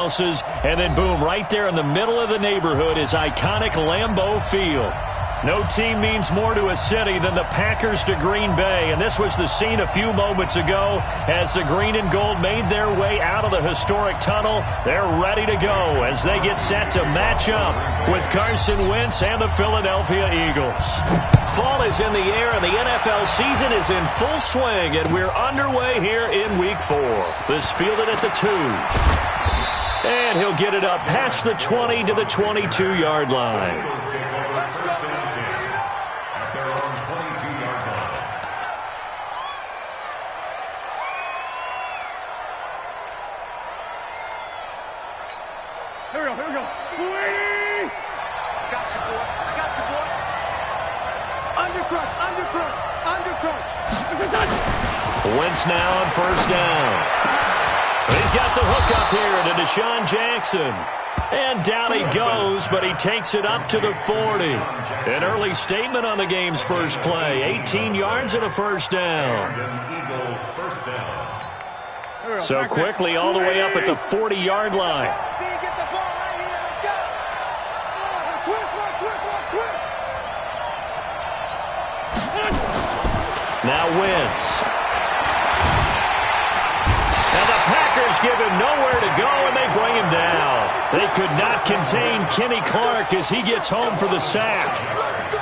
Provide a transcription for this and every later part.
And then, boom, right there in the middle of the neighborhood is iconic Lambeau Field. No team means more to a city than the Packers to Green Bay, and this was the scene a few moments ago as the green and gold made their way out of the historic tunnel. They're ready to go as they get set to match up with Carson Wentz and the Philadelphia Eagles. Fall is in the air, and the NFL season is in full swing, and we're underway here in Week 4. This fielded at the 2. And he'll get it up past the 20 to the 22-yard line. Here we go. I got you, boy. Undercrunch. Wentz now on first down. He's got the hook up here to Deshaun Jackson. And down he goes, but he takes it up to the 40. An early statement on the game's first play. 18 yards and a first down. So quickly all the way up at the 40-yard line. Now Wentz. And the Packers give him nowhere to go, and they bring him down. They could not contain Kenny Clark as he gets home for the sack.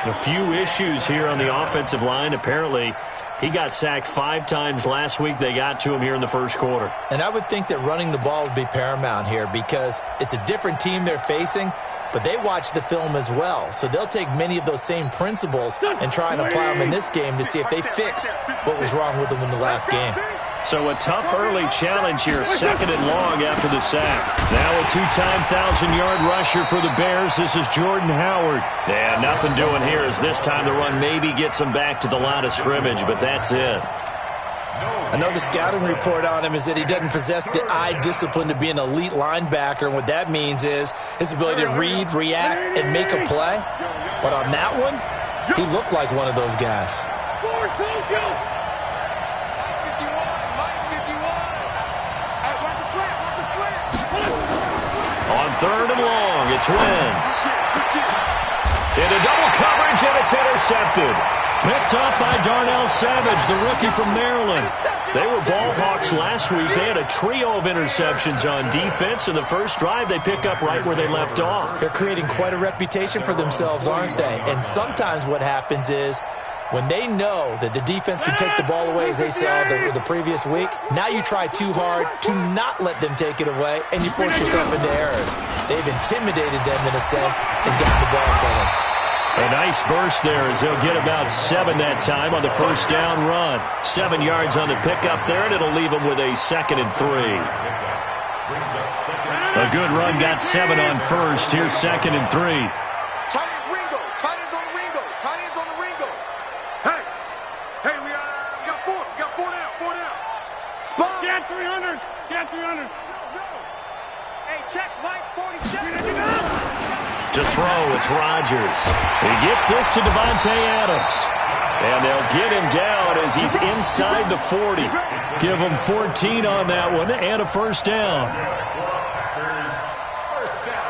A few issues here on the offensive line. Apparently, he got sacked 5 times last week. They got to him here in the first quarter. And I would think that running the ball would be paramount here because it's a different team they're facing, but they watch the film as well. So they'll take many of those same principles and try and apply them in this game to see if they fixed what was wrong with them in the last game. So a tough early challenge here, 2nd and long after the sack. Now a 2-time 1,000-yard rusher for the Bears. This is Jordan Howard. Yeah, nothing doing here as this time the run maybe gets him back to the line of scrimmage, but that's it. I know the scouting report on him is that he doesn't possess the eye discipline to be an elite linebacker, and what that means is his ability to read, react, and make a play. But on that one, he looked like one of those guys. On 3rd and long, it's Wentz. Into double coverage, and it's intercepted. Picked up by Darnell Savage, the rookie from Maryland. They were ball hawks last week. They had a trio of interceptions on defense. In the first drive, they pick up right where they left off. They're creating quite a reputation for themselves, aren't they? And sometimes what happens is when they know that the defense can take the ball away, as they saw the previous week, now you try too hard to not let them take it away, and you force yourself into errors. They've intimidated them in a sense and gotten the ball from them. A nice burst there as they'll get about 7 that time on the first down run. 7 yards on the pickup there, and it'll leave them with a 2nd and 3. A good run, got 7 on first. Here's 2nd and 3. Tight ends on the Ringo. Hey, we got 4 down. Spot. Get 300. Hey, check, Mike, 47. To throw, it's Rodgers. He gets this to Devontae Adams. And they'll get him down as he's inside the 40. Give him 14 on that one and a first down.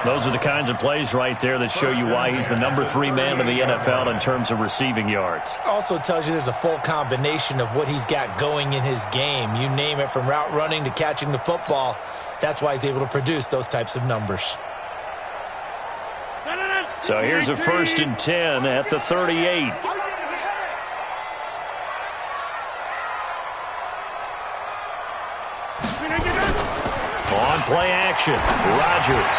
Those are the kinds of plays right there that show you why he's the number 3 man in the NFL in terms of receiving yards. Also tells you there's a full combination of what he's got going in his game. You name it, from route running to catching the football. That's why he's able to produce those types of numbers. So here's a 1st and 10 at the 38. On play action, Rodgers.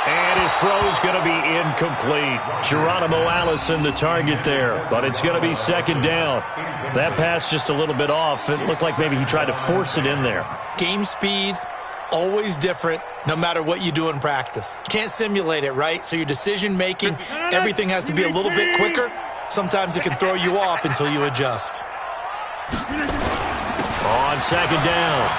And his throw's going to be incomplete. Geronimo Allison the target there, but it's going to be 2nd down. That pass just a little bit off. It looked like maybe he tried to force it in there. Game speed, always different, no matter what you do in practice. Can't simulate it, right? So your decision-making, everything has to be a little bit quicker. Sometimes it can throw you off until you adjust. On 2nd down,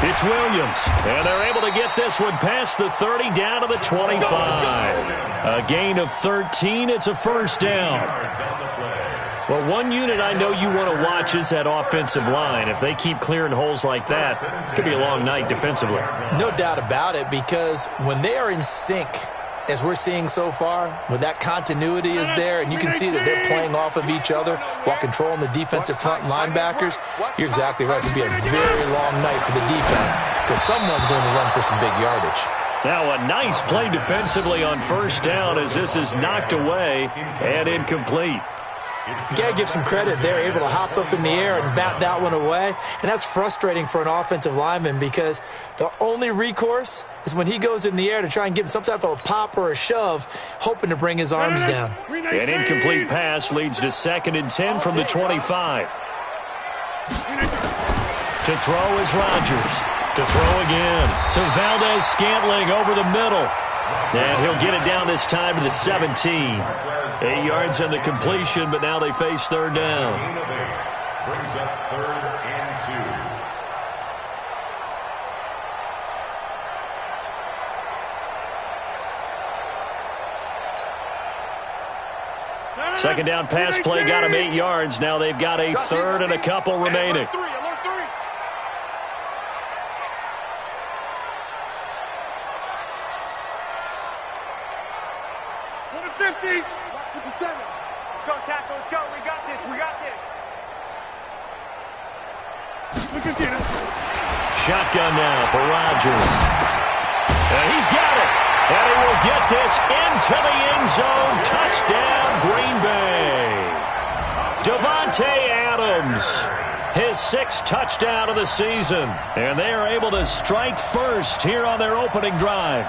it's Williams. And they're able to get this one past the 30 down to the 25. A gain of 13. It's a first down. Well, one unit I know you want to watch is that offensive line. If they keep clearing holes like that, it could be a long night defensively. No doubt about it, because when they are in sync, as we're seeing so far, when that continuity is there and you can see that they're playing off of each other while controlling the defensive front linebackers, you're exactly right. It could be a very long night for the defense because someone's going to run for some big yardage. Now a nice play defensively on first down as this is knocked away and incomplete. You got to give some credit. They're able to hop up in the air and bat that one away. And that's frustrating for an offensive lineman because the only recourse is when he goes in the air to try and give some type of a pop or a shove, hoping to bring his arms down. An incomplete pass leads to 2nd and 10 from the 25. To throw is Rodgers. To throw again to Valdez-Scantling over the middle. And he'll get it down this time to the 17. 8 yards on the completion, but now they face 3rd down. Brings up 3rd and 2. Second down pass play got him 8 yards. Now they've got a 3rd and a couple remaining. Shotgun now for Rodgers. And he's got it. And he will get this into the end zone. Touchdown, Green Bay. Davante Adams, his 6th touchdown of the season. And they are able to strike first here on their opening drive.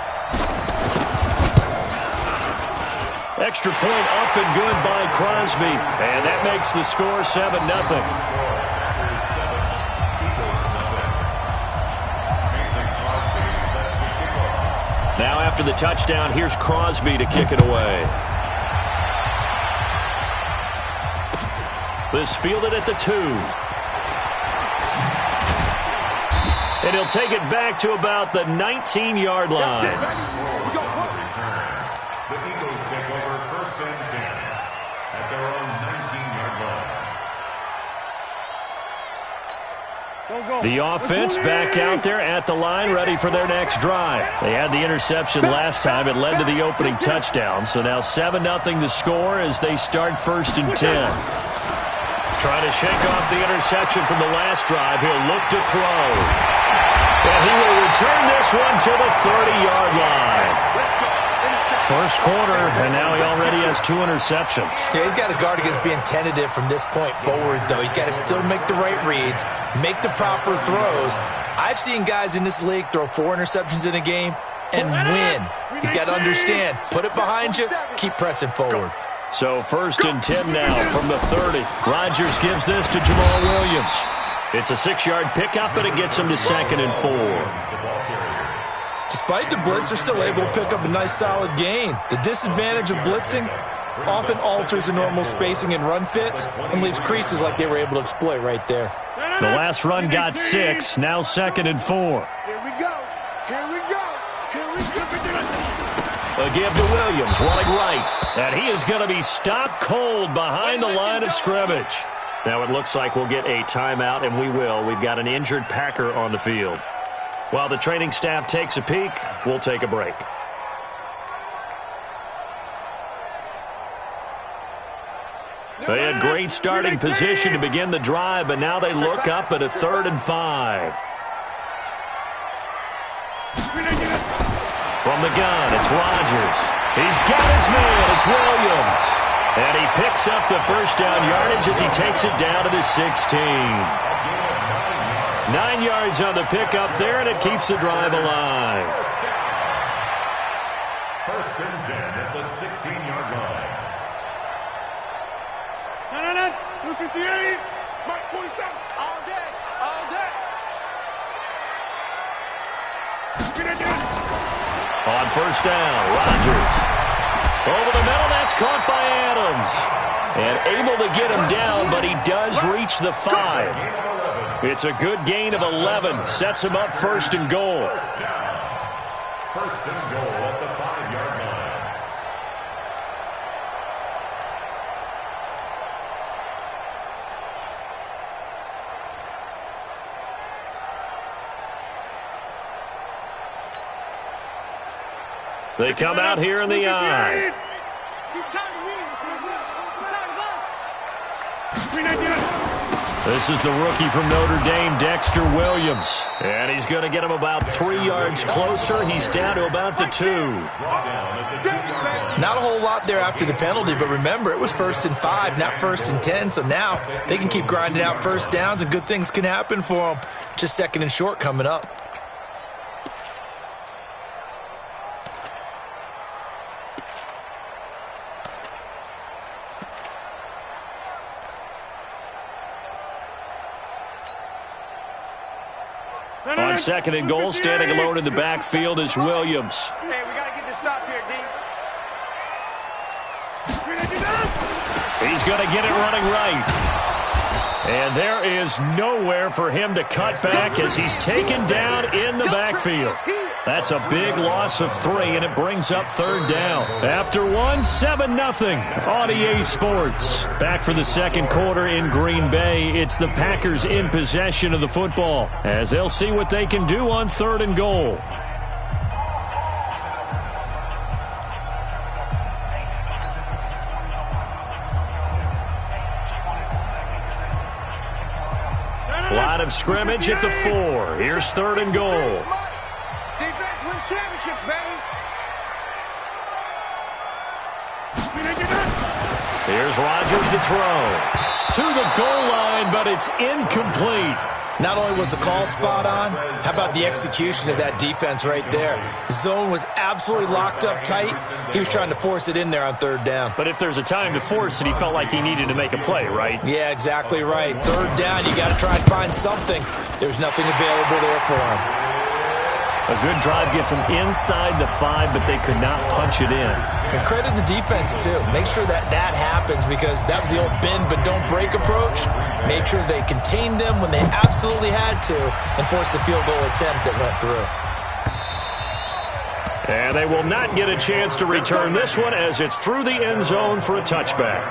Extra point up and good by Crosby. And that makes the score 7-0. Now after the touchdown, here's Crosby to kick it away. This fielded at the 2. And he'll take it back to about the 19-yard line. The Eagles take over 1st and 10 at their own 19-yard line. The offense back out there at the line, ready for their next drive. They had the interception last time. It led to the opening touchdown. So now 7-0 the score as they start 1st and 10. Trying to shake off the interception from the last drive. He'll look to throw. And he will return this one to the 30-yard line. First quarter, and now he already has 2 interceptions. Yeah, he's got to guard against being tentative from this point forward, though. He's got to still make the right reads, make the proper throws. I've seen guys in this league throw 4 interceptions in a game and win. He's got to understand, put it behind you, keep pressing forward. So 1st and 10 now from the 30. Rodgers gives this to Jamal Williams. It's a 6-yard pickup, but it gets him to 2nd and 4. Despite the blitz, they're still able to pick up a nice, solid gain. The disadvantage of blitzing often alters the normal spacing and run fits and leaves creases like they were able to exploit right there. The last run got 6, now 2nd and 4. Here we go. Here we go. Here we go. A give to Williams, running right. And he is going to be stopped cold behind the line of scrimmage. Now it looks like we'll get a timeout, and we will. We've got an injured Packer on the field. While the training staff takes a peek, we'll take a break. They had great starting position to begin the drive, but now they look up at a 3rd and 5. From the gun, it's Rodgers. He's got his man. It's Williams. And he picks up the first down yardage as he takes it down to the 16. 9 yards on the pickup there, and it keeps the drive alive. 1st and 10 at the 16-yard line. Blue 58. Mike 27. All day. All day. On first down, Rodgers. Over the middle, that's caught by Adams. And able to get him down, but he does reach the 5. It's a good gain of 11. Sets him up 1st and goal. 1st and goal at the 5-yard line. They come out here in the I. This is the rookie from Notre Dame, Dexter Williams. And he's going to get him about 3 yards closer. He's down to about the 2. Not a whole lot there after the penalty, but remember, it was 1st and 5, not 1st and 10. So now they can keep grinding out first downs, and good things can happen for them. Just 2nd and short coming up. On 2nd and goal, standing alone in the backfield is Williams. Hey, we got to get this stop here, D. He's going to get it running right. And there is nowhere for him to cut back as he's taken down in the backfield. That's a big loss of 3, and it brings up 3rd down. After 1, 7-0 on EA Sports. Back for the 2nd quarter in Green Bay. It's the Packers in possession of the football as they'll see what they can do on 3rd and goal. Line of scrimmage at the 4. Here's 3rd and goal. Defense wins championships, baby. Here's Rodgers to throw. To the goal line, but it's incomplete. Not only was the call spot on, how about the execution of that defense right there? The zone was absolutely locked up tight. He was trying to force it in there on 3rd down. But if there's a time to force it, he felt like he needed to make a play, right? Yeah, exactly right. 3rd down, you got to try and find something. There's nothing available there for him. A good drive gets him inside the 5, but they could not punch it in. And credit the defense, too. Make sure that that happens because that was the old bend but don't break approach. Made sure they contained them when they absolutely had to and forced the field goal attempt that went through. And they will not get a chance to return this one as it's through the end zone for a touchback.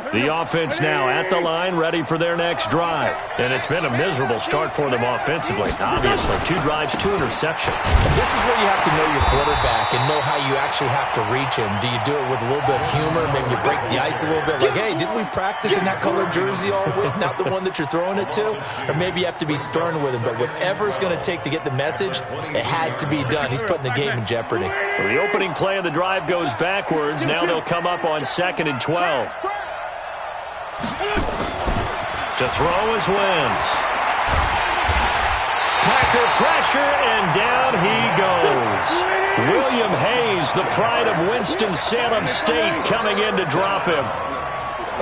The offense now at the line, ready for their next drive. And it's been a miserable start for them offensively. Obviously, 2 drives, 2 interceptions. And this is where you have to know your quarterback and know how you actually have to reach him. Do you do it with a little bit of humor? Maybe you break the ice a little bit. Like, hey, didn't we practice in that colored jersey all week? Not the one that you're throwing it to? Or maybe you have to be stern with him. But whatever it's going to take to get the message, it has to be done. He's putting the game in jeopardy. So the opening play of the drive goes backwards. Now they'll come up on 2nd and 12. To throw is Wentz. Packer pressure, and down he goes. William Hayes, the pride of Winston-Salem State, coming in to drop him.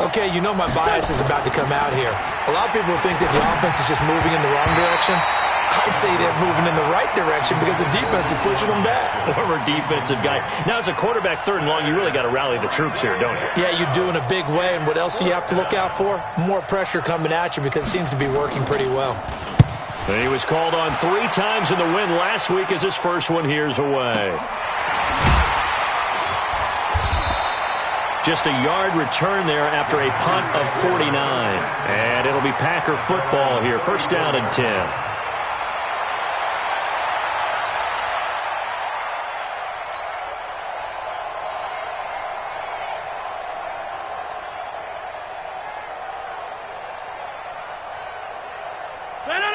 Okay, you know my bias is about to come out here. A lot of people think that the offense is just moving in the wrong direction. I'd say they're moving in the right direction because the defense is pushing them back. Former defensive guy. Now, as a quarterback, 3rd and long, you really got to rally the troops here, don't you? Yeah, you do in a big way. And what else do you have to look out for? More pressure coming at you because it seems to be working pretty well. And he was called on 3 times in the win last week as his first one here's away. Just a yard return there after a punt of 49. And it'll be Packer football here. 1st down and 10.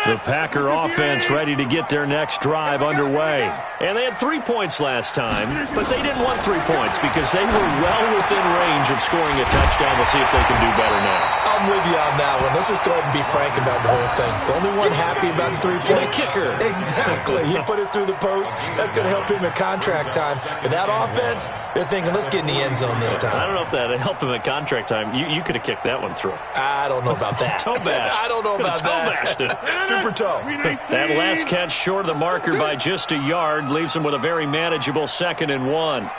The Packer offense ready to get their next drive underway. And they had 3 points last time, but they didn't want 3 points because they were well within range of scoring a touchdown. We'll see if they can do better now. I'm with you on that one. Let's just go ahead and be frank about the whole thing. The only one happy about the 3-point kicker. Exactly. He put it through the post. That's going to help him at contract time. But that offense, they're thinking, let's get in the end zone this time. I don't know if that helped him at contract time. You could have kicked that one through. I don't know about that. Toe bash. I don't know about that. Toe bashed it. Super toe. That last catch short of the marker by just a yard leaves him with a very manageable 2nd and 1.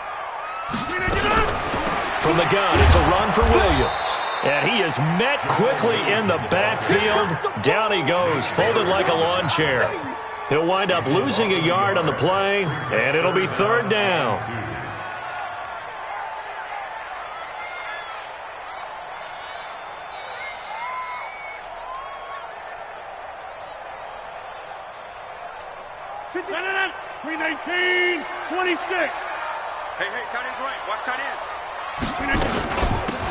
From the gun, it's a run for Williams. And he is met quickly in the backfield. Down he goes, folded like a lawn chair. He'll wind up losing a yard on the play, and it'll be 3rd down. 319, 26. Hey, tight end's right. Watch tight end.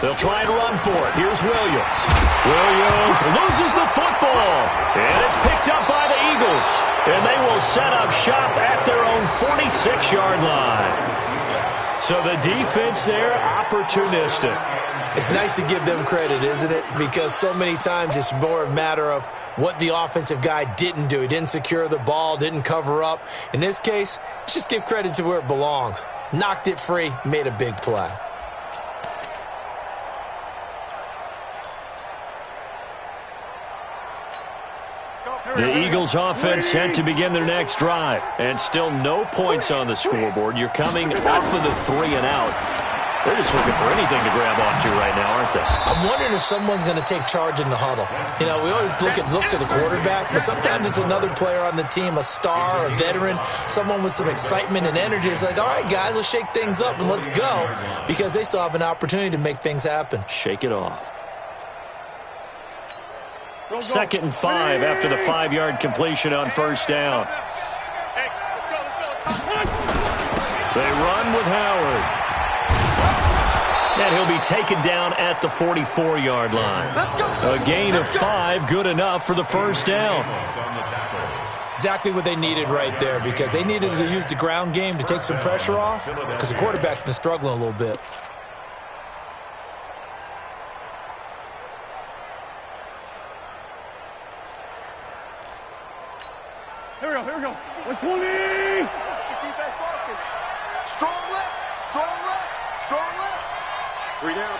They'll try and run for it. Here's Williams. Williams loses the football. And it's picked up by the Eagles. And they will set up shop at their own 46-yard line. So the defense there, opportunistic. It's nice to give them credit, isn't it? Because so many times it's more a matter of what the offensive guy didn't do. He didn't secure the ball, didn't cover up. In this case, let's just give credit to where it belongs. Knocked it free, made a big play. The Eagles offense set to begin their next drive. And still no points on the scoreboard. You're coming off of the 3 and out. They're just looking for anything to grab onto right now, aren't they? I'm wondering if someone's going to take charge in the huddle. You know, we always look to the quarterback, but sometimes it's another player on the team, a star, a veteran, someone with some excitement and energy. It's like, all right, guys, let's shake things up and let's go, because they still have an opportunity to make things happen. Shake it off. 2nd and 5 after the 5-yard completion on first down. They run with Howard. And he'll be taken down at the 44-yard line. A gain of 5, good enough for the first down. Exactly what they needed right there, because they needed to use the ground game to take some pressure off, because the quarterback's been struggling a little bit. Here we go. 120. Strong left. 3 down.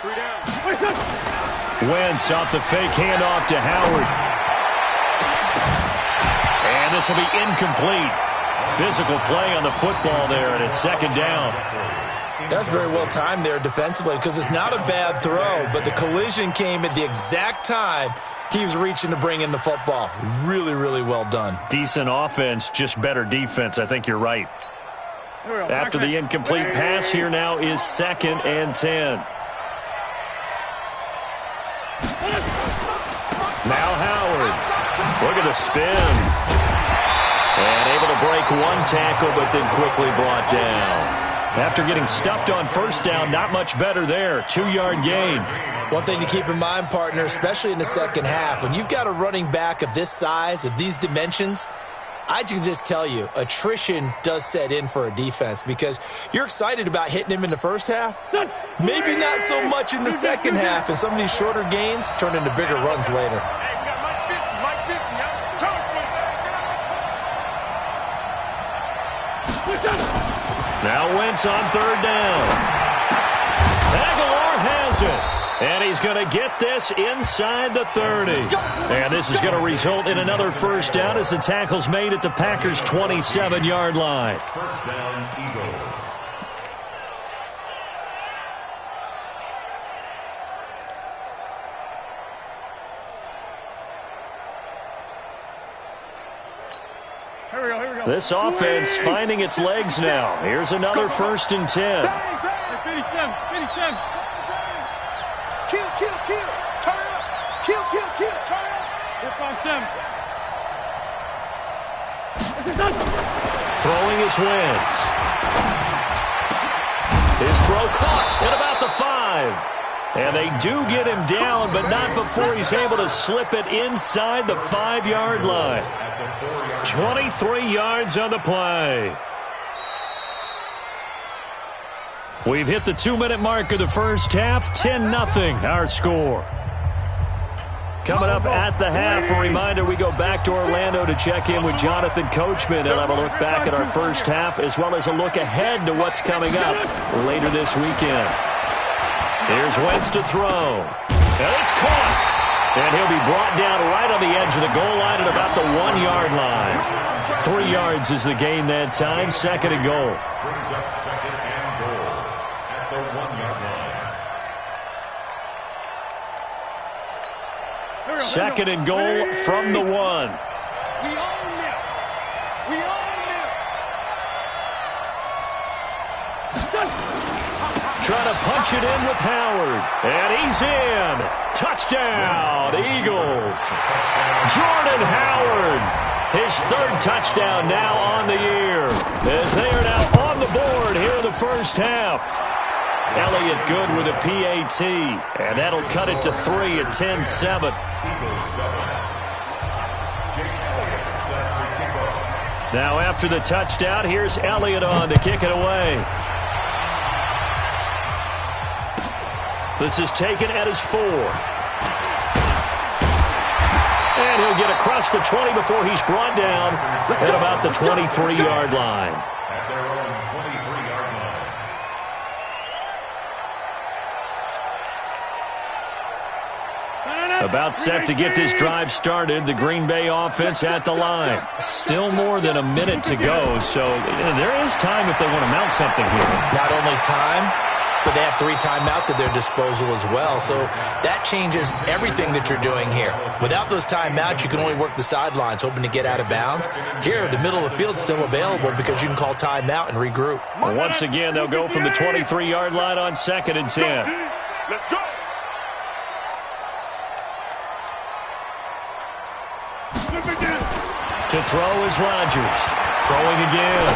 Wentz off the fake handoff to Howard. And this will be incomplete. Physical play on the football there, and it's 2nd down. That's very well timed there defensively, because it's not a bad throw, but the collision came at the exact time he was reaching to bring in the football. Really, really well done. Decent offense, just better defense. I think you're right. After the incomplete pass, here now is 2nd and 10. Now Howard. Look at the spin. And able to break one tackle, but then quickly brought down. After getting stuffed on first down, not much better there. 2-yard gain. One thing to keep in mind, partner, especially in the second half, when you've got a running back of this size, of these dimensions, I can just tell you, attrition does set in for a defense, because you're excited about hitting him in the first half. Maybe not so much in the second half, and some of these shorter gains turn into bigger runs later. Now Wentz on 3rd down. Aguilar has it. And he's going to get this inside the 30. And this is going to result in another first down as the tackle's made at the Packers' 27-yard line. First down, Eagles. Here we go. This offense finding its legs now. Here's another 1st and 10. 57. Kill. Turn it up. Kill. Turn it up. 4-5-7. Throwing his Wentz. His throw caught at about the 5. And they do get him down, but not before he's able to slip it inside the 5-yard line. 23 yards on the play. We've hit the 2-minute mark of the first half. 10-0 our score. Coming up at the half, a reminder, we go back to Orlando to check in with Jonathan Coachman. He'll have a look back at our first half, as well as a look ahead to what's coming up later this weekend. Here's Wentz to throw. And it's caught. And he'll be brought down right on the edge of the goal line at about the 1-yard line. 3 yards is the gain that time. 2nd and goal. Brings up 2nd and goal at the 1-yard line. 2nd and goal from the 1. We own it. Trying to punch it in with Howard. And he's in. Touchdown, Eagles. Jordan Howard His third touchdown now on the year, as they are now on the board here in the first half. Elliott good with a PAT, and that'll cut it to 3 at 10-7. Now after the touchdown, here's Elliott on to kick it away. This is taken at his 4. And he'll get across the 20 before he's brought down at about the 23-yard line. At their own 23-yard line. About set to get this drive started. The Green Bay offense at the line. Still more than a minute to go, so there is time if they want to mount something here. Not only time, but they have 3 timeouts at their disposal as well, so that changes everything that you're doing here. Without those timeouts, you can only work the sidelines, hoping to get out of bounds. Here, the middle of the field is still available because you can call timeout and regroup. Once again, they'll go from the 23-yard line on 2nd and 10. Let's go. To throw is Rodgers. Throwing again.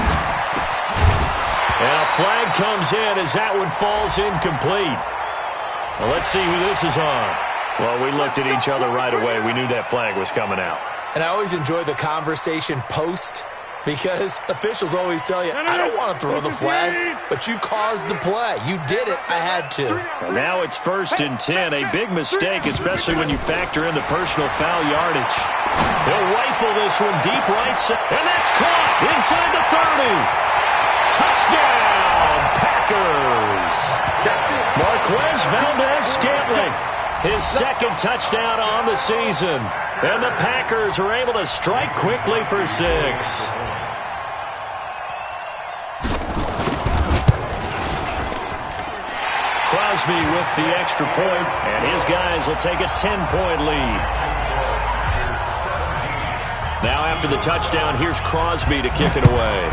And a flag comes in as that one falls incomplete. Well, let's see who this is on. Well, we looked at each other right away. We knew that flag was coming out. And I always enjoy the conversation post, because officials always tell you, I don't want to throw the flag, but you caused the play. You did it. I had to. Well, now it's 1st and 10. A big mistake, especially when you factor in the personal foul yardage. He'll rifle this one deep right side. And that's caught inside the 30. Touchdown, Packers. Marquez Valdez-Scantling, his 2nd touchdown on the season. And the Packers are able to strike quickly for 6. Crosby with the extra point, and his guys will take a 10-point lead. Now after the touchdown, here's Crosby to kick it away.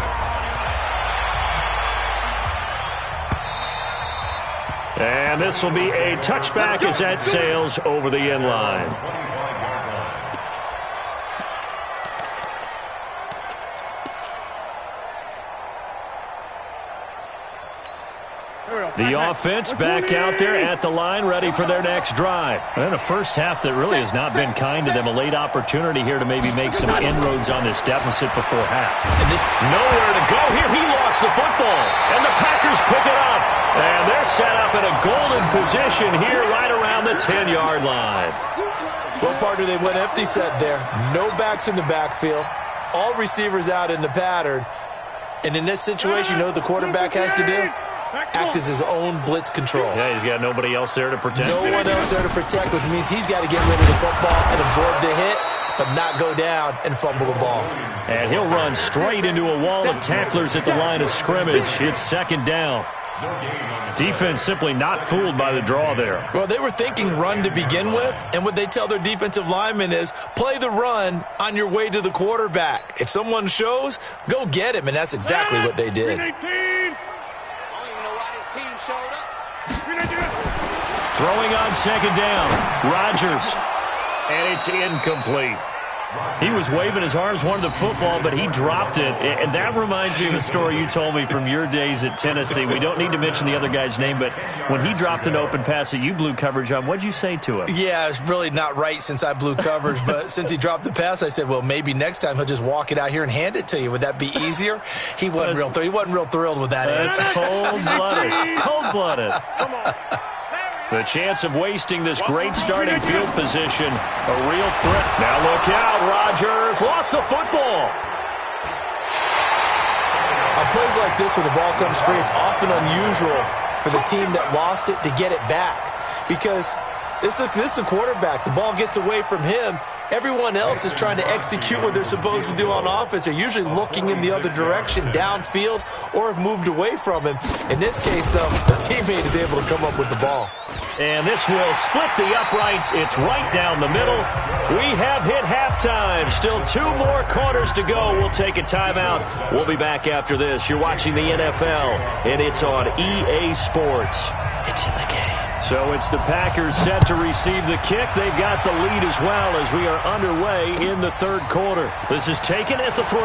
And this will be a touchback as that sails over the end line. The offense back out there at the line, ready for their next drive. And a first half that really has not been kind to them. A late opportunity here to maybe make some inroads on this deficit before half. And this nowhere to go here. He lost the football. And the Packers pick it up. And they're set up in a golden position here right around the 10-yard line. Well, partner, they went empty set there. No backs in the backfield. All receivers out in the pattern. And in this situation, you know what the quarterback has to do? Act as his own blitz control. Yeah, he's got nobody else there to protect. No one else there to protect, which means he's got to get rid of the football and absorb the hit, but not go down and fumble the ball. And he'll run straight into a wall of tacklers at the line of scrimmage. It's 2nd down. Defense simply not fooled by the draw there. Well, they were thinking run to begin with, and what they tell their defensive linemen is play the run on your way to the quarterback. If someone shows, go get him, and that's exactly what they did. Throwing on 2nd down. Rodgers. And it's incomplete. He was waving his arms, wanted the football, but he dropped it. And that reminds me of a story you told me from your days at Tennessee. We don't need to mention the other guy's name, but when he dropped an open pass that you blew coverage on, what'd you say to him? Yeah, it's really not right since I blew coverage, but since he dropped the pass, I said, well, maybe next time he'll just walk it out here and hand it to you. Would that be easier? He wasn't real thrilled with that answer. Cold-blooded. Cold-blooded. Come on. The chance of wasting this great starting field position, a real threat. Now look out, Rodgers lost the football. On plays like this where the ball comes free, it's often unusual for the team that lost it to get it back, because this is the quarterback. The ball gets away from him. Everyone else is trying to execute what they're supposed to do on offense. They're usually looking in the other direction, downfield, or have moved away from him. In this case, though, the teammate is able to come up with the ball. And this will split the uprights. It's right down the middle. We have hit halftime. Still 2 more quarters to go. We'll take a timeout. We'll be back after this. You're watching the NFL, and it's on EA Sports. It's in the game. So it's the Packers set to receive the kick. They've got the lead as well as we are underway in the third quarter. This is taken at the 3.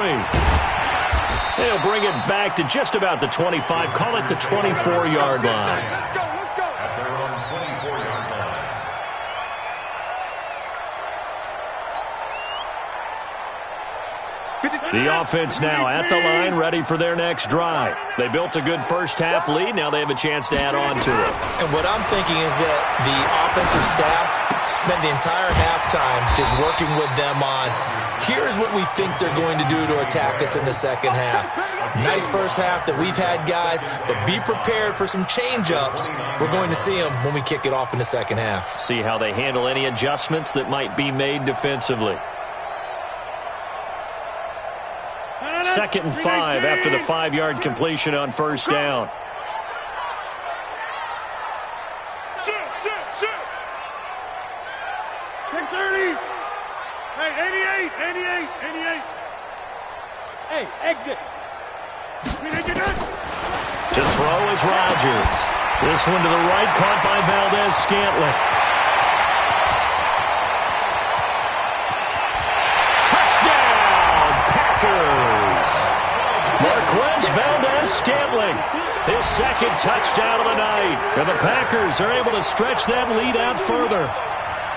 They'll bring it back to just about the 25. Call it the 24-yard line. Let's go, let's go. At their own 24-yard line. The offense now at the line, ready for their next drive. They built a good first-half lead. Now they have a chance to add on to it. And what I'm thinking is that the offensive staff spent the entire halftime just working with them on, here's what we think they're going to do to attack us in the second half. Nice first half that we've had, guys, but be prepared for some change-ups. We're going to see them when we kick it off in the second half. See how they handle any adjustments that might be made defensively. 2nd and 5 after the 5-yard completion on first down. Shoot. Check 30. Hey, 88. Hey, exit. To throw is Rodgers. This one to the right, caught by Valdez-Scantling. Touchdown, Packers! Marquez Valdez-Scantling, his second touchdown of the night. And the Packers are able to stretch that lead out further.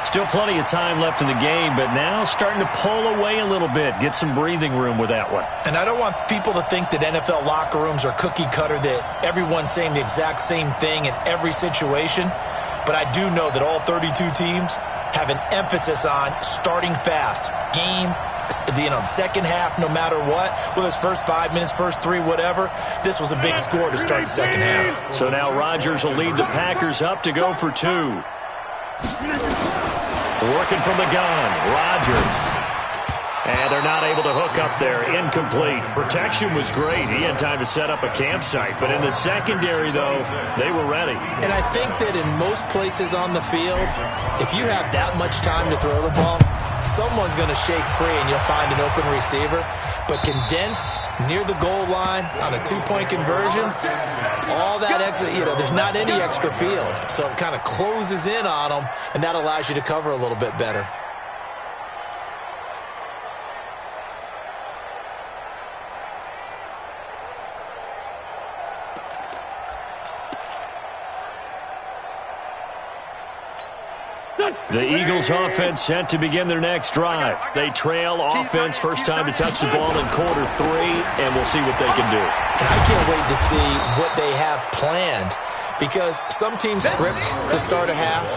Still plenty of time left in the game, but now starting to pull away a little bit, get some breathing room with that one. And I don't want people to think that NFL locker rooms are cookie cutter, that everyone's saying the exact same thing in every situation. But I do know that all 32 teams have an emphasis on starting fast. Game, the second half, no matter what, whether it's first 5 minutes, first 3, whatever, this was a big score to start the second half. So now Rodgers will lead the Packers up to go for 2. Working from the gun, Rodgers. And they're not able to hook up there. Incomplete. Protection was great. He had time to set up a campsite. But in the secondary, though, they were ready. And I think that in most places on the field, if you have that much time to throw the ball, someone's going to shake free and you'll find an open receiver. But condensed near the goal line on a 2-point conversion, all that extra, there's not any extra field. So it kind of closes in on them, and that allows you to cover a little bit better. The Eagles offense set to begin their next drive. They trail offense, first time to touch the ball in quarter 3, and we'll see what they can do. And I can't wait to see what they have planned, because some teams script to start a half.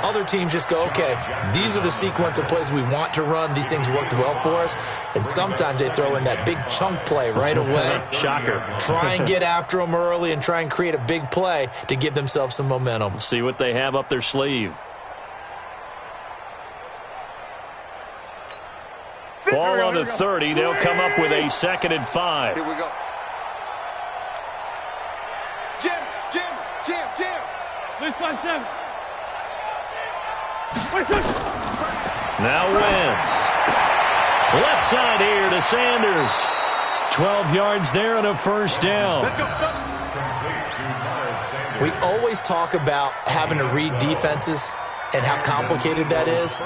Other teams just go, okay, these are the sequence of plays we want to run. These things worked well for us. And sometimes they throw in that big chunk play right away. Shocker. Try and get after them early and try and create a big play to give themselves some momentum. See what they have up their sleeve. Ball on the 30. They'll come up with a 2nd and 5. Here we go. Jam. Let's find 7. Now Wentz. Left side here to Sanders. 12 yards there and a first down. We always talk about having to read defenses and how complicated that is.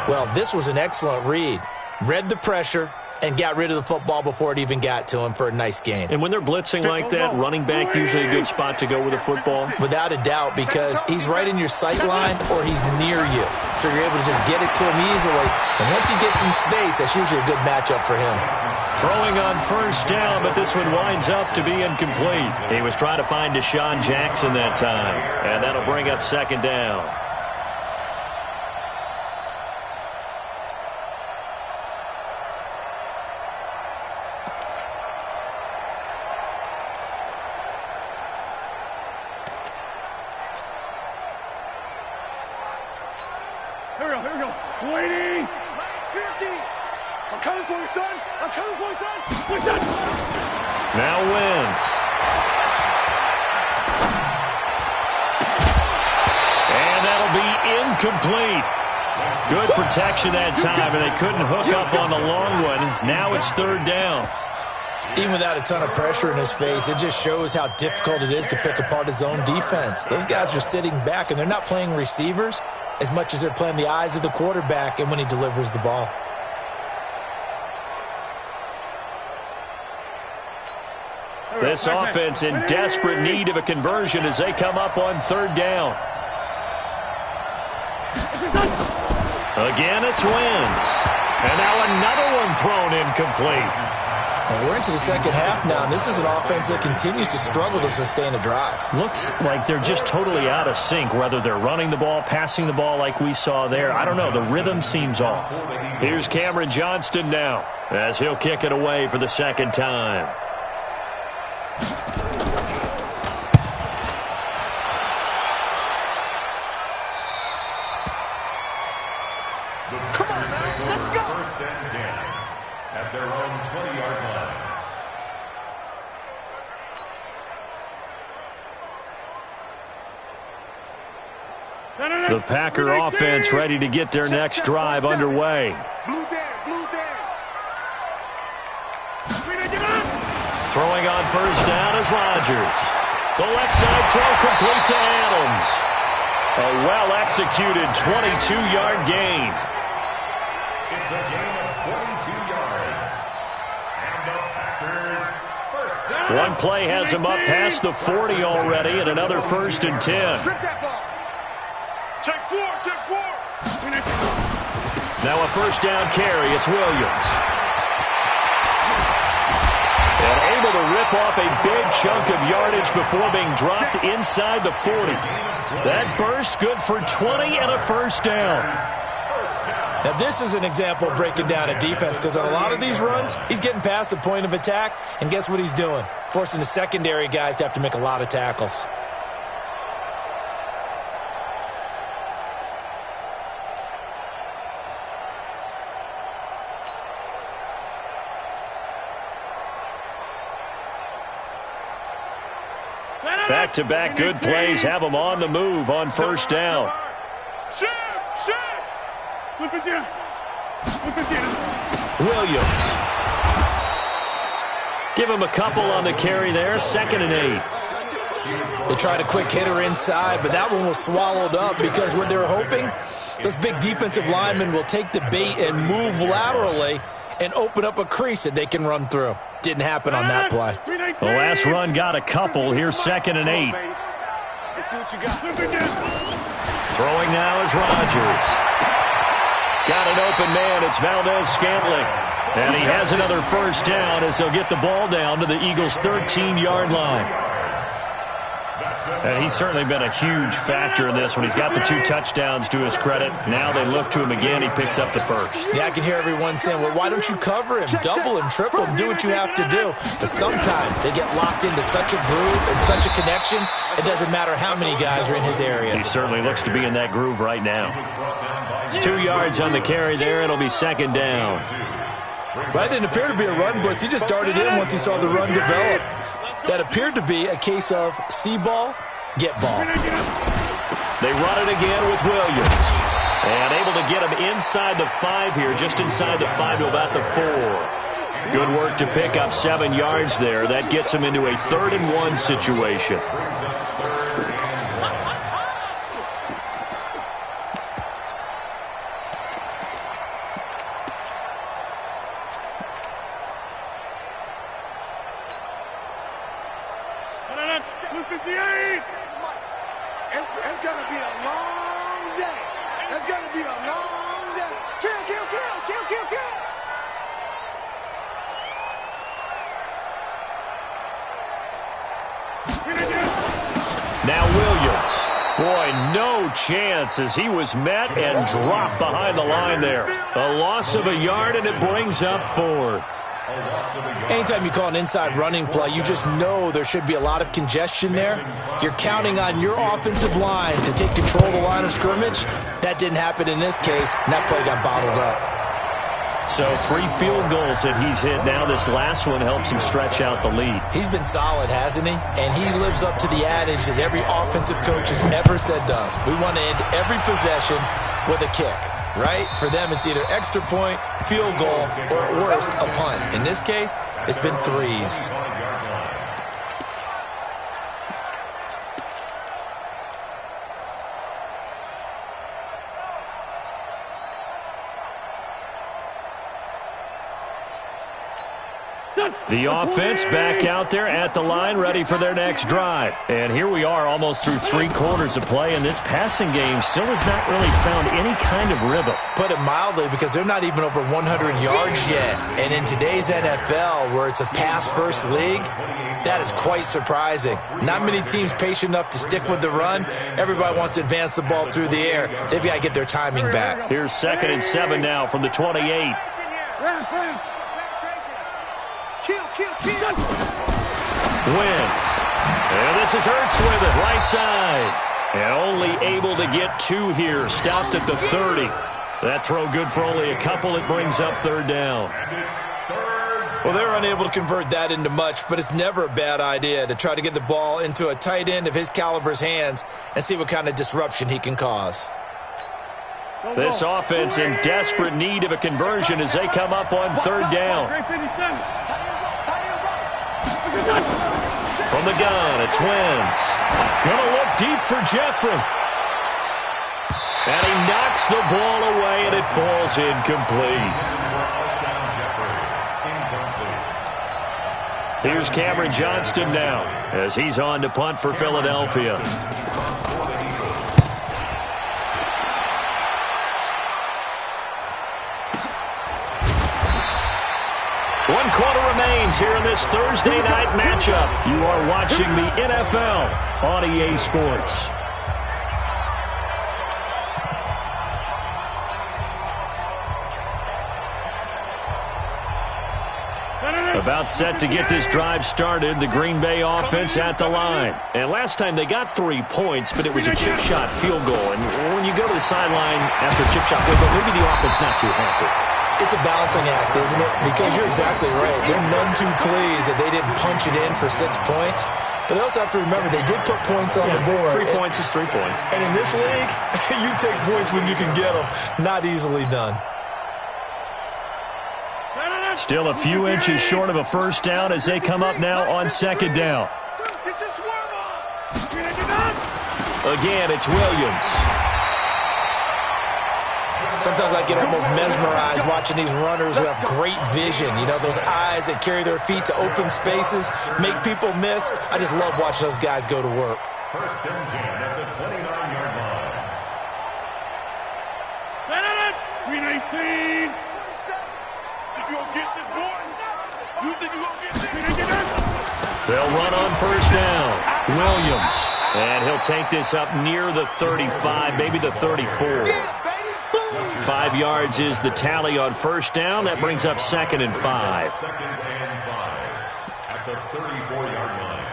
Well, this was an excellent read. Read the pressure and got rid of the football before it even got to him for a nice gain. And when they're blitzing like that, running back usually a good spot to go with the football? Without a doubt, because he's right in your sight line or he's near you. So you're able to just get it to him easily. And once he gets in space, that's usually a good matchup for him. Throwing on first down, but this one winds up to be incomplete. He was trying to find Deshaun Jackson that time. And that'll bring up 2nd down. Here we go. 20. 50. I'm coming for you, son. Now Wentz. And that'll be incomplete. Good protection that time, and they couldn't hook up on the long one. Now it's 3rd down. Even without a ton of pressure in his face, it just shows how difficult it is to pick apart his own defense. Those guys are sitting back, and they're not playing receivers as much as they're playing the eyes of the quarterback and when he delivers the ball. This offense in desperate need of a conversion as they come up on third down. Again, it's Wentz. And now another one thrown incomplete. And we're into the second half now, and this is an offense that continues to struggle to sustain a drive. Looks like they're just totally out of sync, whether they're running the ball, passing the ball like we saw there. I don't know. The rhythm seems off. Here's Cameron Johnston now as he'll kick it away for the second time. Come on, man. Let's go. First and 10 at their own 20-yard line. The Packer offense ready to get their next drive underway. Blue down, blue down. Throwing on first down is Rodgers. The left side throw complete to Adams. A well-executed 22-yard gain. It's a gain of 22 yards. And the Packers first down. One play has him up past the 40 already, and another first and 10. Strip that ball. Take four. Now a first down carry. It's Williams. And able to rip off a big chunk of yardage before being dropped inside the 40. That burst good for 20 and a first down. Now, this is an example of breaking down a defense, because on a lot of these runs, he's getting past the point of attack, and guess what he's doing? Forcing the secondary guys to have to make a lot of tackles. Back-to-back good plays have them on the move on first down. Williams. Give him a couple on the carry there. 2nd and 8. They tried a quick hitter inside, but that one was swallowed up because what they're hoping, those big defensive linemen will take the bait and move laterally and open up a crease that they can run through. Didn't happen on that play. The last run got a couple. Here's 2nd and 8. Let's see what you got. Throwing now is Rodgers. Got an open man. It's Valdez-Scantling. And he has another first down as they'll get the ball down to the Eagles' 13-yard line. And he's certainly been a huge factor in this when he's got the 2 touchdowns to his credit. Now they look to him again. He picks up the first. Yeah, I can hear everyone saying, well, why don't you cover him? Double him, triple him, do what you have to do. But sometimes they get locked into such a groove and such a connection, it doesn't matter how many guys are in his area. He certainly looks to be in that groove right now. 2 yards on the carry there. It'll be 2nd down. That didn't appear to be a run blitz. He just darted in once he saw the run develop. That appeared to be a case of see ball, get ball. They run it again with Williams. And able to get him inside the 5 here, just inside the 5 to about the 4. Good work to pick up 7 yards there. That gets him into a 3rd and 1 situation. It's going to be a long day. It's going to be a long day. Kill. Now Williams. Boy, no chance as he was met and dropped behind the line there. A loss of a yard, and it brings up 4th. Anytime you call an inside running play, you just know there should be a lot of congestion there. You're counting on your offensive line to take control of the line of scrimmage. That didn't happen in this case, and that play got bottled up. So 3 field goals that he's hit. Now this last one helps him stretch out the lead. He's been solid, hasn't he? And he lives up to the adage that every offensive coach has ever said to us. We want to end every possession with a kick. right? For them, it's either extra point, field goal, or at worst, a punt. In this case, it's been threes. The offense back out there at the line, ready for their next drive. And here we are almost through 3 quarters of play, and this passing game still has not really found any kind of rhythm. Put it mildly, because they're not even over 100 yards yet. And in today's NFL, where it's a pass-first league, that is quite surprising. Not many teams patient enough to stick with the run. Everybody wants to advance the ball through the air. They've got to get their timing back. Here's 2nd and 7 now from the 28. Wentz. And this is Ertz with it, right side. And only able to get 2 here. Stopped at the 30. That throw good for only a couple. It brings up 3rd down. Well, they're unable to convert that into much, but it's never a bad idea to try to get the ball into a tight end of his caliber's hands and see what kind of disruption he can cause. This offense in desperate need of a conversion as they come up on 3rd down. From the gun, it's Wentz. Gonna look deep for Jeffrey. And he knocks the ball away, and it falls incomplete. Here's Cameron Johnston now as he's on to punt for Philadelphia. 1 quarter remains here in this Thursday night matchup. You are watching the NFL on EA Sports. About set to get this drive started, the Green Bay offense at the line. And last time they got 3 points, but it was a chip shot field goal. And when you go to the sideline after a chip shot field goal, maybe the offense not too happy. It's a balancing act, isn't it? Because you're exactly right. They're none too pleased that they didn't punch it in for 6 points. But they also have to remember they did put points on the board. 3 points is 3 points. And in this league, you take points when you can get them. Not easily done. Still a few inches short of a first down as they come up now on 2nd down. Again, it's Williams. Sometimes I get almost mesmerized watching these runners who have great vision. You know, those eyes that carry their feet to open spaces, make people miss. I just love watching those guys go to work. 1st and 10 at the 29-yard line. 319. You gonna get this, boy? You think you gonna get this? They'll run on 1st down. Williams. And he'll take this up near the 35, maybe the 34. 5 yards is the tally on 1st down. That brings up 2nd and 5. 2nd and 5 at the 34-yard line.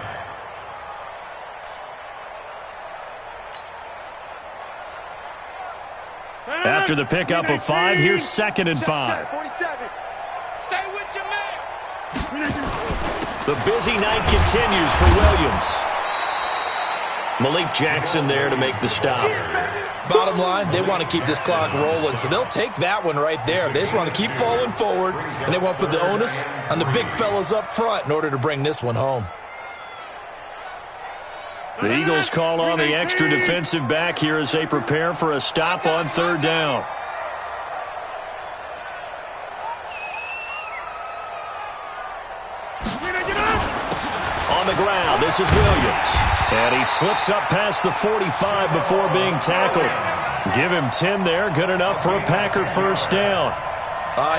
After the pickup of 5, here's 2nd and 5. Stay with your man. The busy night continues for Williams. Malik Jackson there to make the stop. Bottom line, they want to keep this clock rolling, so they'll take that one right there. They just want to keep falling forward, and they want to put the onus on the big fellas up front in order to bring this one home. The Eagles call on the extra defensive back here as they prepare for a stop on 3rd down. On the ground, this is Williams. And he slips up past the 45 before being tackled. Give him 10 there, good enough for a Packer 1st down.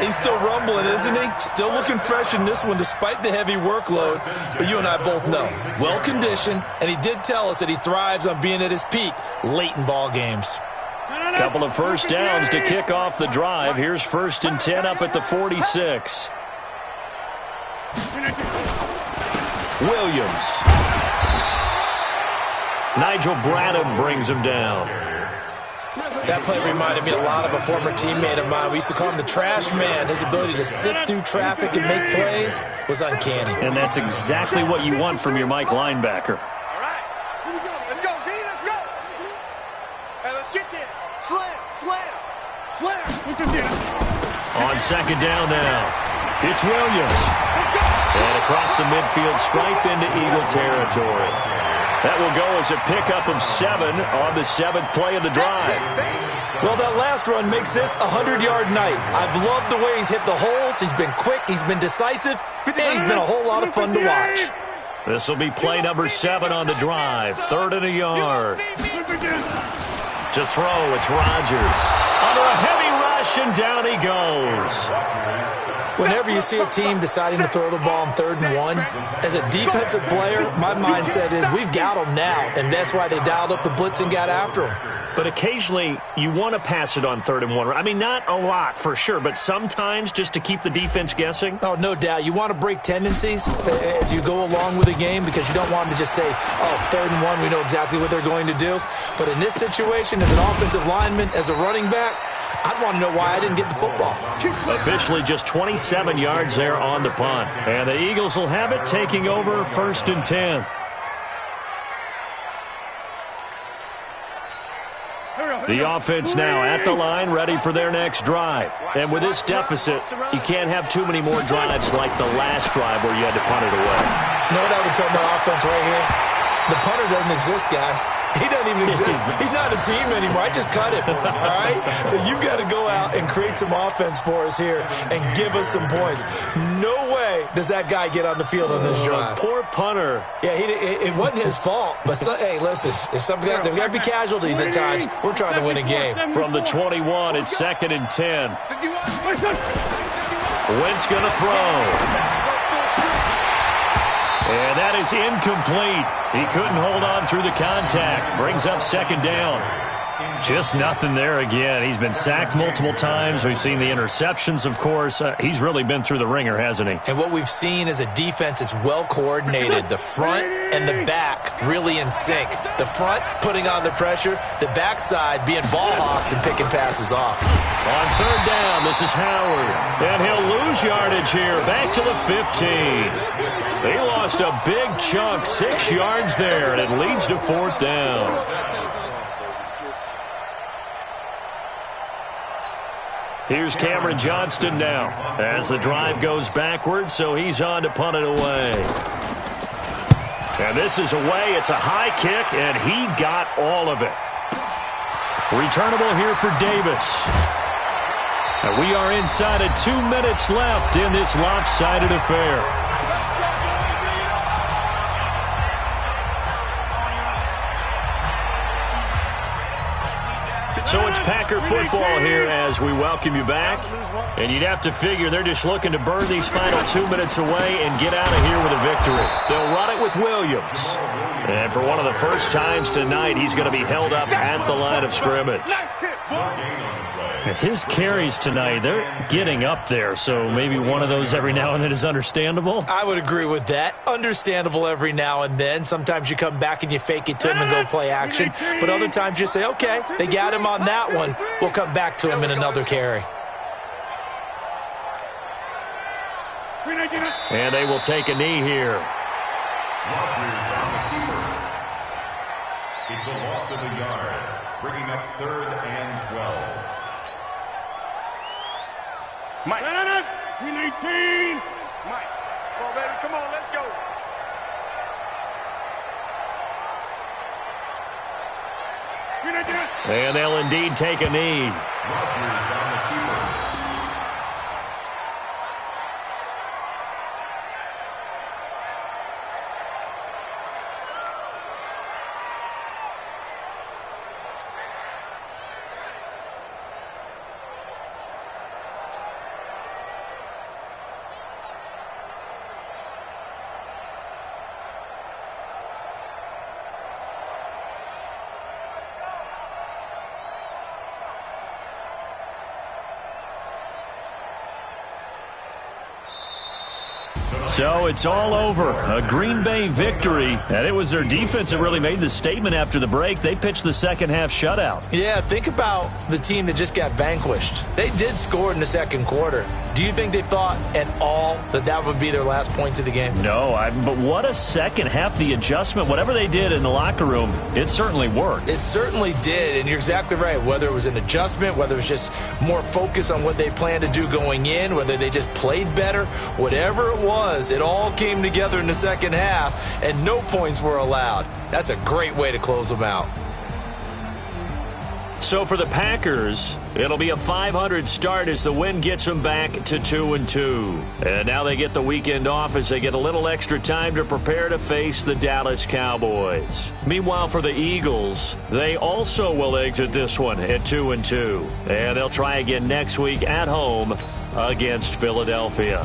He's still rumbling, isn't he? Still looking fresh in this one despite the heavy workload. But you and I both know, well-conditioned, and he did tell us that he thrives on being at his peak late in ball games. Couple of 1st downs to kick off the drive. Here's 1st and 10 up at the 46. Williams. Nigel Bradham brings him down. That play reminded me a lot of a former teammate of mine. We used to call him the trash man. His ability to sit through traffic and make plays was uncanny. And that's exactly what you want from your Mike linebacker. All right, here we go. Let's go, D. Let's go. Hey, let's get there. Slam, slam, On second down now, it's Williams. And across the midfield stripe into Eagle territory. That will go as a pickup of 7 on the 7th play of the drive. Well, that last run makes this a 100-yard night. I've loved the way he's hit the holes. He's been quick, he's been decisive, and he's been a whole lot of fun to watch. This will be play number 7 on the drive. 3rd and a yard. To throw, it's Rodgers. Under a heavy rush, and down he goes. Whenever you see a team deciding to throw the ball on 3rd and 1, as a defensive player, my mindset is we've got them now, and that's why they dialed up the blitz and got after them. But occasionally, you want to pass it on 3rd and 1. I mean, not a lot for sure, but sometimes just to keep the defense guessing. Oh, no doubt. You want to break tendencies as you go along with the game because you don't want them to just say, oh, 3rd and 1, we know exactly what they're going to do. But in this situation, as an offensive lineman, as a running back, I'd want to know why I didn't get the football. Officially just 27 yards there on the punt. And the Eagles will have it, taking over 1st and 10. The offense now at the line, ready for their next drive. And with this deficit, you can't have too many more drives like the last drive where you had to punt it away. You know what I would tell my offense right here? The punter doesn't exist, guys. He doesn't even exist. He's not a team anymore. I just cut him, all right? So you've got to go out and create some offense for us here and give us some points. No way does that guy get on the field on this drive. Poor punter. Yeah, it wasn't his fault. But, hey, listen, there's got to be casualties at times. We're trying to win a game. From the 21, it's 2nd and 10. Wentz going to throw. And that is incomplete. He couldn't hold on through the contact. Brings up 2nd down. Just nothing there again. He's been sacked multiple times. We've seen the interceptions, of course. He's really been through the ringer, hasn't he? And what we've seen is a defense that's well coordinated. The front and the back really in sync. The front putting on the pressure. The backside being ball hawks and picking passes off. On 3rd down, this is Howard. And he'll lose yardage here. Back to the 15. He lost a big chunk, 6 yards there, and it leads to 4th down. Here's Cameron Johnston now as the drive goes backwards, so he's on to punt it away. And this is away. It's a high kick, and he got all of it. Returnable here for Davis. And we are inside of 2 minutes left in this lopsided affair. So it's Packer football here as we welcome you back. And you'd have to figure they're just looking to burn these final 2 minutes away and get out of here with a victory. They'll run it with Williams. And for one of the first times tonight, he's going to be held up at the line of scrimmage. His carries tonight, they're getting up there, so maybe one of those every now and then is understandable. I would agree with that. Understandable every now and then. Sometimes you come back and you fake it to him and go play action. But other times you say, okay, they got him on that one. We'll come back to him in another carry. And they will take a knee here. It's a loss of a yard, bringing up 3rd and 12. Mike. 319. Mike. Come on, baby. Come on, let's go. And they'll indeed take a knee. Rodgers on the keeper. So it's all over. A Green Bay victory. And it was their defense that really made the statement after the break. They pitched the second-half shutout. Yeah, think about the team that just got vanquished. They did score in the second quarter. Do you think they thought at all that that would be their last points of the game? No, but what a second half. The adjustment, whatever they did in the locker room, it certainly worked. It certainly did, and you're exactly right. Whether it was an adjustment, whether it was just more focus on what they planned to do going in, whether they just played better, whatever it was, it all came together in the second half, and no points were allowed. That's a great way to close them out. So for the Packers, it'll be a .500 start as the win gets them back to 2-2. And now they get the weekend off as they get a little extra time to prepare to face the Dallas Cowboys. Meanwhile, for the Eagles, they also will exit this one at 2-2. And they'll try again next week at home against Philadelphia.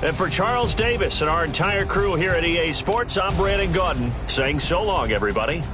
And for Charles Davis and our entire crew here at EA Sports, I'm Brandon Gaudin saying so long, everybody.